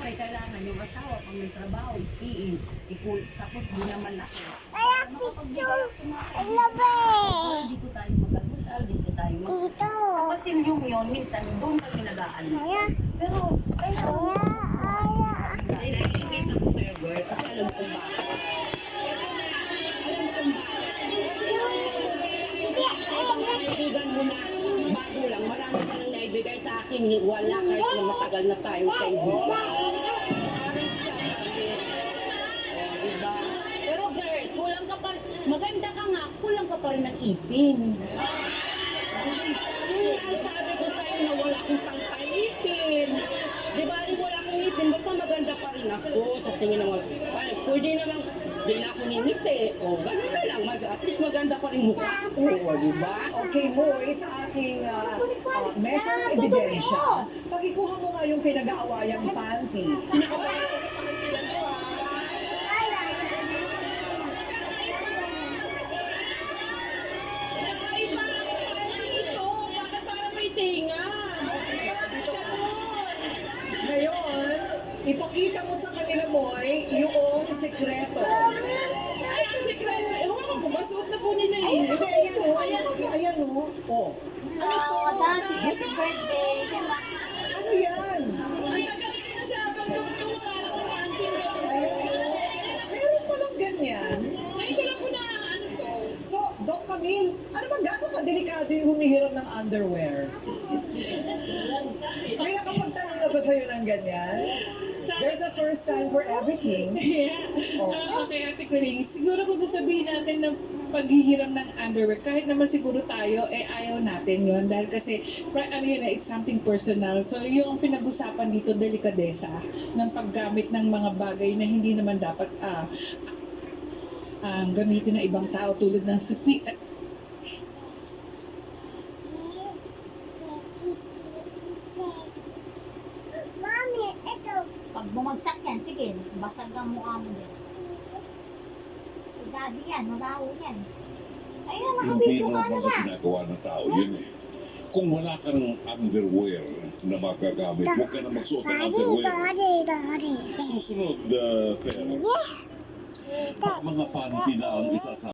siyempre, kailangan yung asawa pag may trabaho, iin, tapos di naman ako. Kaya picture. I love it. Dito tayo mag-almusal, dito tayo Dito. Sa pasilyong yun, minsan doon kami nag-aalmusal. Pero, nakikita ko sa'yo, girl, kasi alam ko ba? Kaibigan mo na, bago lang, marami ka nang naibigay sa akin, wala kahit na matagal na tayong kaibigan. Diba? Pero girl, kulang ka pa, maganda ka nga, kulang ka pa rin ng ipin. Ang sabi ko sa'yo na wala akong pangkaipin. Di ba rin wala akong ipin, basta maganda pa rin ako sa tingin ng wala. Pwede naman, di na ako nimiti. O, gano'n na lang, at least maganda pa rin mukha ko, di ba? Okay, Moy, sa aking mesa ng ebidensya, pag-ikuha mo nga yung pinag-aawayang panty. Pinakabala ko sa pangalan ko, Ngayon, ipakita mo sa kanila, Moy, yung sekreto. Ay, ang sekreto. Ewan ko, masuot na po nila eh. Hindi, ayan o. Ayan o. Oh. Hello, Daddy. Happy birthday. Ano yan? Ay, ang galing na sa abang tungtong para kung anting Meron palang ganyan. Ay, ko lang po na ano to. So, Doc Camille, ano ba gano'ng kadelikado yung humihiram ng underwear? May nakapagtanong na ba sa'yo ng ganyan? There's a first time for everything. Yeah. Okay, Ate Kuring, siguro kung sasabihin natin na paghihiram ng underwear, kahit naman siguro tayo, ayaw natin yon dahil kasi, ano yun, it's something personal. So, yung pinag-usapan dito, delikadesa ng paggamit ng mga bagay na hindi naman dapat gamitin ng ibang tao tulad ng supi. Mami, ito. Pag bumagsak yan, sige, basag ang mukha mo din. Daddy yan, mabaho yan. Ayun, Hindi nakabito ka naman na ba? ginagawa ng tao yun eh. Kung wala kang underwear na magagamit, huwag ka na magsuot ng underwear. Daddy. Susunod, Fer, mga panty na ang isasama.